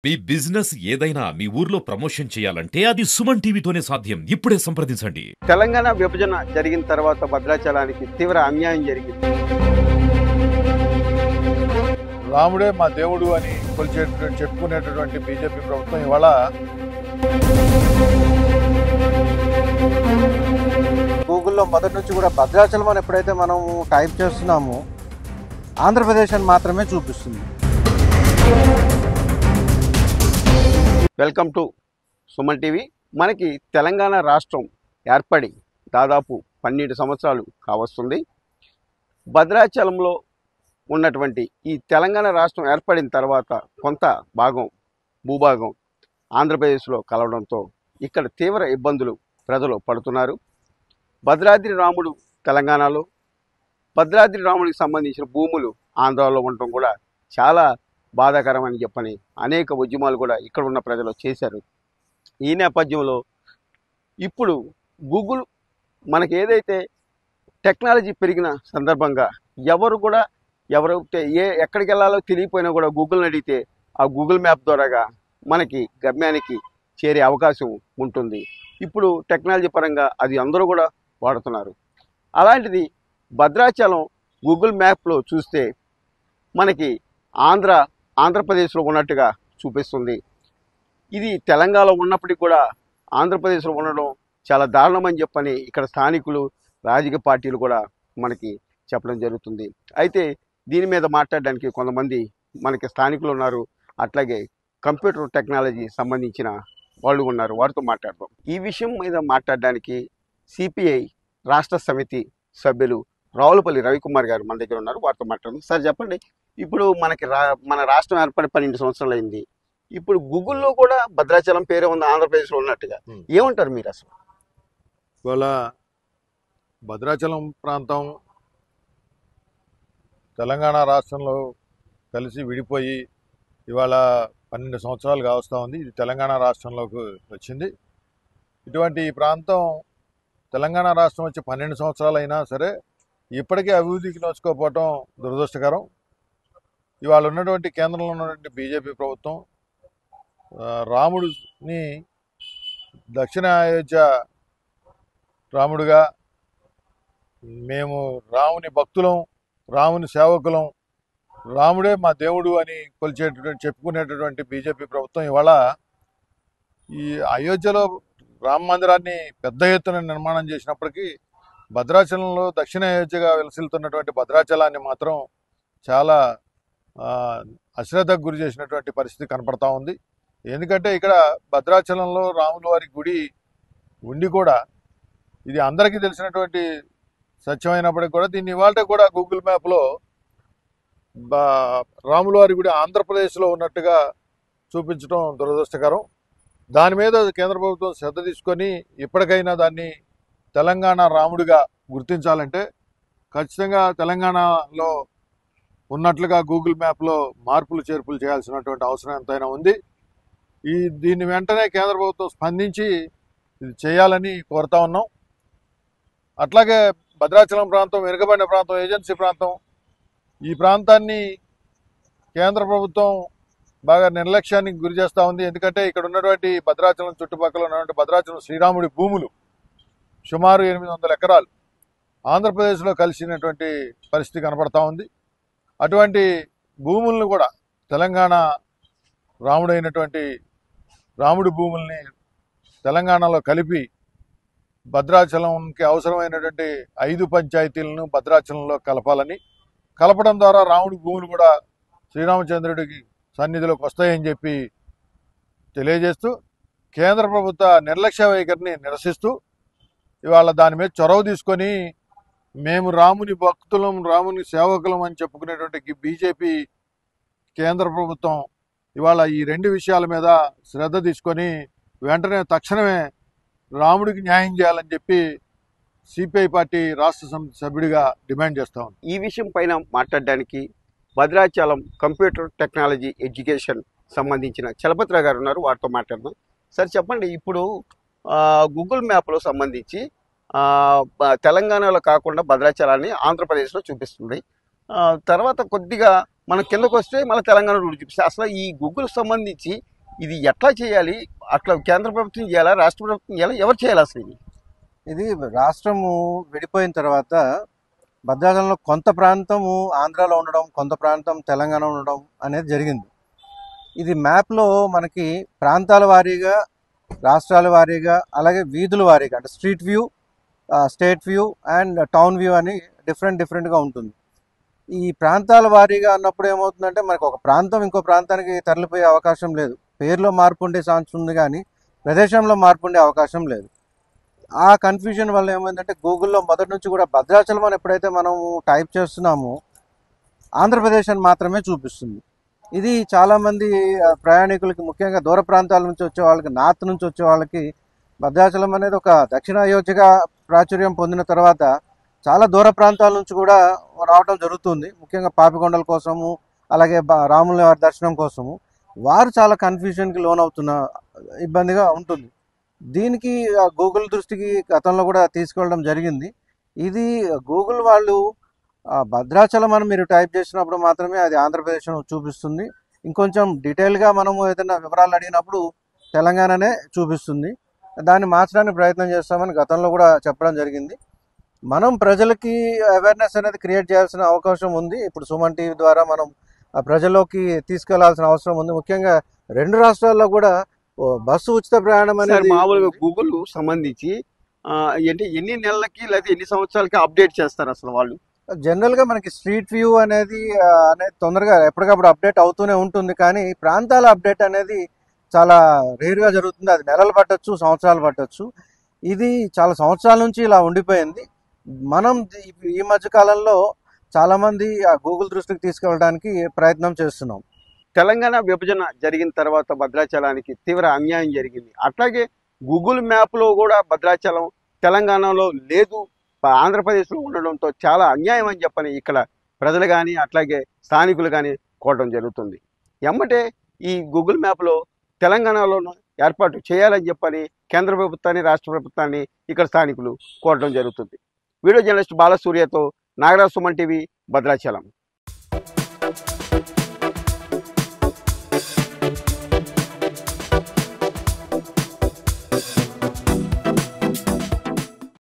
మీ business ఏదైనా మీ ఊర్లో promotion చేయాలంటే అది సుమన్ టీవీతోనే సాధ్యం. ఇప్పుడే సంప్రదించండి. తెలంగాణ విభజన జరిగిన తర్వాత భద్రాచలానికి తీవ్ర అన్యాయం జరిగింది. రాముడే మా దేవుడు అని చెప్పుకునేటటువంటి బీజేపీ ప్రభుత్వం ఇవాళ గూగుల్లో మొదటి నుంచి కూడా భద్రాచలం అని ఎప్పుడైతే మనం టైప్ చేస్తున్నామో ఆంధ్రప్రదేశ్ అని మాత్రమే చూపిస్తుంది. Welcome to Suman TV. మనకి తెలంగాణ రాష్ట్రం ఏర్పడి దాదాపు 12 సంవత్సరాలు కావస్తుంది. భద్రాచలంలో ఉన్నటువంటి ఈ తెలంగాణ రాష్ట్రం ఏర్పడిన తర్వాత కొంత భూభాగం ఆంధ్రప్రదేశ్లో కలవడంతో ఇక్కడ తీవ్ర ఇబ్బందులు ప్రజలు పడుతున్నారు. భద్రాద్రి రాముడు తెలంగాణలో, భద్రాద్రి రాముడికి సంబంధించిన భూములు ఆంధ్రాలో ఉండటం కూడా చాలా బాధాకరమని చెప్పని అనేక ఉద్యమాలు కూడా ఇక్కడ ఉన్న ప్రజలు చేశారు. ఈ నేపథ్యంలో ఇప్పుడు గూగుల్ మనకి ఏదైతే టెక్నాలజీ పెరిగిన సందర్భంగా ఎవరైతే ఎక్కడికి వెళ్ళాలో తెలియపోయినా కూడా గూగుల్ని అడిగితే ఆ గూగుల్ మ్యాప్ ద్వారాగా మనకి గమ్యానికి చేరే అవకాశం ఉంటుంది. ఇప్పుడు టెక్నాలజీ పరంగా అది అందరూ కూడా వాడుతున్నారు. అలాంటిది భద్రాచలం గూగుల్ మ్యాప్లో చూస్తే మనకి ఆంధ్రప్రదేశ్లో ఉన్నట్టుగా చూపిస్తుంది. ఇది తెలంగాణలో ఉన్నప్పటికీ కూడా ఆంధ్రప్రదేశ్లో ఉండడం చాలా దారుణమని చెప్పని ఇక్కడ స్థానికులు, రాజకీయ పార్టీలు కూడా మనకి చెప్పడం జరుగుతుంది. అయితే దీని మీద మాట్లాడడానికి కొంతమంది మనకి స్థానికులు ఉన్నారు, అట్లాగే కంప్యూటర్ టెక్నాలజీ సంబంధించిన వాళ్ళు ఉన్నారు. వారితో మాట్లాడదాం. ఈ విషయం మీద మాట్లాడడానికి సిపిఐ రాష్ట్ర సమితి సభ్యులు రావులపల్లి రవికుమార్ గారు మన దగ్గర ఉన్నారు. వారితో మాట్లాడదాం. సార్ చెప్పండి, ఇప్పుడు మన రాష్ట్రం ఏర్పడి 12 సంవత్సరాలు అయింది. ఇప్పుడు గూగుల్లో కూడా భద్రాచలం పేరే ఉంది ఆంధ్రప్రదేశ్లో ఉన్నట్టుగా. ఏమంటారు మీరు అసలు? ఇవాళ భద్రాచలం ప్రాంతం తెలంగాణ రాష్ట్రంలో కలిసి విడిపోయి ఇవాళ 12 సంవత్సరాలు కావస్తూ ఉంది. ఇది తెలంగాణ రాష్ట్రంలోకి వచ్చింది. ఇటువంటి ఈ ప్రాంతం తెలంగాణ రాష్ట్రం వచ్చి 12 సంవత్సరాలు అయినా సరే ఇప్పటికీ అభివృద్ధికి నోచుకోకపోవటం దురదృష్టకరం. ఇవాళ ఉన్నటువంటి కేంద్రంలో ఉన్నటువంటి బీజేపీ ప్రభుత్వం రాముడిని దక్షిణ అయోధ్య రాముడుగా, మేము రాముని భక్తులం, రాముని సేవకులం, రాముడే మా దేవుడు అని చెప్పుకునేటటువంటి బీజేపీ ప్రభుత్వం ఇవాళ ఈ అయోధ్యలో రామ మందిరాన్ని పెద్ద ఎత్తున నిర్మాణం చేసినప్పటికీ భద్రాచలంలో దక్షిణ అయోధ్యగా విలసిల్లుతున్నటువంటి భద్రాచలాన్ని మాత్రం చాలా అశ్రద్ధకు గురి చేసినటువంటి పరిస్థితి కనపడతా ఉంది. ఎందుకంటే ఇక్కడ భద్రాచలంలో రాముల వారి గుడి ఉండి కూడా ఇది అందరికీ తెలిసినటువంటి సత్యమైనప్పటికీ కూడా దీన్ని ఇవాళ కూడా గూగుల్ మ్యాప్లో రాముల వారి గుడి ఆంధ్రప్రదేశ్లో ఉన్నట్టుగా చూపించడం దురదృష్టకరం. దాని మీద కేంద్ర ప్రభుత్వం శ్రద్ధ తీసుకొని ఇప్పటికైనా దాన్ని తెలంగాణ రాముడిగా గుర్తించాలంటే ఖచ్చితంగా తెలంగాణలో ఉన్నట్లుగా గూగుల్ మ్యాప్లో మార్పులు చేర్పులు చేయాల్సినటువంటి అవసరం ఎంతైనా ఉంది. దీన్ని వెంటనే కేంద్ర ప్రభుత్వం స్పందించి ఇది చేయాలని కోరుతా ఉన్నాం. అట్లాగే భద్రాచలం ప్రాంతం వెనుకబడిన ప్రాంతం, ఏజెన్సీ ప్రాంతం, ఈ ప్రాంతాన్ని కేంద్ర ప్రభుత్వం బాగా నిర్లక్ష్యానికి గురి చేస్తూ ఉంది. ఎందుకంటే ఇక్కడ ఉన్నటువంటి భద్రాచలం చుట్టుపక్కల ఉన్నటువంటి భద్రాచలం శ్రీరాముడి భూములు సుమారు 800 ఎకరాలు ఆంధ్రప్రదేశ్లో కలిసినటువంటి పరిస్థితి కనపడతా ఉంది. అటువంటి భూములను కూడా తెలంగాణ రాముడి భూముల్ని తెలంగాణలో కలిపి భద్రాచలంకి అవసరమైనటువంటి 5 పంచాయతీలను భద్రాచలంలో కలపడం ద్వారా రాముడి భూములు కూడా శ్రీరామచంద్రుడికి సన్నిధిలోకి వస్తాయని చెప్పి తెలియజేస్తూ కేంద్ర ప్రభుత్వ నిర్లక్ష్య వైఖరిని నిరసిస్తూ ఇవాళ దాని మీద చొరవ తీసుకొని మేము రాముని భక్తులం, రాముని సేవకులం అని చెప్పుకునేటువంటి బీజేపీ కేంద్ర ప్రభుత్వం ఇవాళ ఈ 2 విషయాల మీద శ్రద్ధ తీసుకొని వెంటనే తక్షణమే రాముడికి న్యాయం చేయాలని చెప్పి సిపిఐ పార్టీ రాష్ట్ర సమితి సభ్యుడిగా డిమాండ్ చేస్తా ఉంది. ఈ విషయం పైన మాట్లాడడానికి భద్రాచలం కంప్యూటర్ టెక్నాలజీ ఎడ్యుకేషన్ సంబంధించిన చలపతిరావు గారు ఉన్నారు. వారితో మాట్లాడదాం. సార్ చెప్పండి, ఇప్పుడు గూగుల్ మ్యాప్లో సంబంధించి తెలంగాణలో కాకుండా భద్రాచలాన్ని ఆంధ్రప్రదేశ్లో చూపిస్తుంది. తర్వాత కొద్దిగా మనం కిందకు వస్తే మళ్ళీ తెలంగాణ రూట్ చూపిస్తే అసలు ఈ గూగుల్ సంబంధించి ఇది ఎట్లా చేయాలి? అట్లా కేంద్ర ప్రభుత్వం చేయాలా, రాష్ట్ర ప్రభుత్వం చేయాలా, ఎవరు చేయాలి అసలు ఇది? ఇది రాష్ట్రము విడిపోయిన తర్వాత భద్రాచలంలో కొంత ప్రాంతము ఆంధ్రాలో ఉండడం, కొంత ప్రాంతం తెలంగాణ ఉండడం అనేది జరిగింది. ఇది మ్యాప్లో మనకి ప్రాంతాల వారీగా, రాష్ట్రాల వారీగా, అలాగే వీధుల వారీగా, అంటే street view, state view and town view అని డిఫరెంట్గా ఉంటుంది. ఈ ప్రాంతాల వారీగా అన్నప్పుడు ఏమవుతుందంటే మనకు ఒక ప్రాంతం ఇంకో ప్రాంతానికి తరలిపోయే అవకాశం లేదు. పేరులో మార్పు ఉండే ఛాన్స్ ఉంది కానీ ప్రదేశంలో మార్పు ఉండే అవకాశం లేదు. ఆ కన్ఫ్యూజన్ వల్ల ఏమైందంటే గూగుల్లో మొదటి నుంచి కూడా భద్రాచలం అని ఎప్పుడైతే మనం టైప్ చేస్తున్నామో ఆంధ్రప్రదేశ్ అని మాత్రమే చూపిస్తుంది. ఇది చాలామంది ప్రయాణికులకి, ముఖ్యంగా దూర ప్రాంతాల నుంచి వచ్చే వాళ్ళకి, నార్త్ నుంచి వచ్చే వాళ్ళకి భద్రాచలం అనేది ఒక దక్షిణ అయోధ్యగా ప్రాచుర్యం పొందిన తర్వాత చాలా దూర ప్రాంతాల నుంచి కూడా రావడం జరుగుతుంది. ముఖ్యంగా పాపికొండల కోసము, అలాగే రాముల వారి దర్శనం కోసము వారు చాలా కన్ఫ్యూజన్కి లోనవుతున్న ఇబ్బందిగా ఉంటుంది. దీనికి గూగుల్ దృష్టికి గతంలో కూడా తీసుకెళ్ళడం జరిగింది. ఇది గూగుల్ వాళ్ళు భద్రాచలం అని మీరు టైప్ చేసినప్పుడు మాత్రమే అది ఆంధ్రప్రదేశ్ చూపిస్తుంది. ఇంకొంచెం డీటెయిల్గా మనము ఏదైనా వివరాలు అడిగినప్పుడు తెలంగాణనే చూపిస్తుంది. దాన్ని మార్చడానికి ప్రయత్నం చేస్తామని గతంలో కూడా చెప్పడం జరిగింది. మనం ప్రజలకి అవేర్నెస్ అనేది క్రియేట్ చేయాల్సిన అవకాశం ఉంది. ఇప్పుడు సుమన్ టీవీ ద్వారా మనం ప్రజల్లోకి తీసుకెళ్లాల్సిన అవసరం ఉంది. ముఖ్యంగా రెండు రాష్ట్రాల్లో కూడా బస్సు ఉచిత ప్రయాణం అనేది మామూలుగా గూగుల్ సంబంధించి అంటే ఎన్ని నెలలకి లేదా ఎన్ని సంవత్సరాలకి అప్డేట్ చేస్తారు అసలు వాళ్ళు? జనరల్గా మనకి స్ట్రీట్ వ్యూ అనేది తొందరగా ఎప్పటికప్పుడు అప్డేట్ అవుతూనే ఉంటుంది. కానీ ప్రాంతాల అప్డేట్ అనేది చాలా రేర్గా జరుగుతుంది. అది నెలలు పట్టొచ్చు, సంవత్సరాలు పట్టొచ్చు. ఇది చాలా సంవత్సరాల నుంచి ఇలా ఉండిపోయింది. మనం ఈ మధ్య కాలంలో చాలామంది ఆ గూగుల్ దృష్టికి తీసుకెళ్ళడానికి ప్రయత్నం చేస్తున్నాం. తెలంగాణ విభజన జరిగిన తర్వాత భద్రాచలానికి తీవ్ర అన్యాయం జరిగింది. అట్లాగే గూగుల్ మ్యాప్లో కూడా భద్రాచలం తెలంగాణలో లేదు, ఆంధ్రప్రదేశ్లో ఉండడంతో చాలా అన్యాయం అని చెప్పని ఇక్కడ ప్రజలు కానీ అట్లాగే స్థానికులు కానీ కోరడం జరుగుతుంది. ఎమ్మటే ఈ గూగుల్ మ్యాప్లో తెలంగాణలోనూ ఏర్పాటు చేయాలని చెప్పని కేంద్ర ప్రభుత్వాన్ని, రాష్ట్ర ప్రభుత్వాన్ని ఇక్కడ స్థానికులు కోరడం జరుగుతుంది. వీడియో జర్నలిస్ట్ బాలసూర్యతో నాగరాజ్, సుమన్ టీవీ, భద్రాచలం.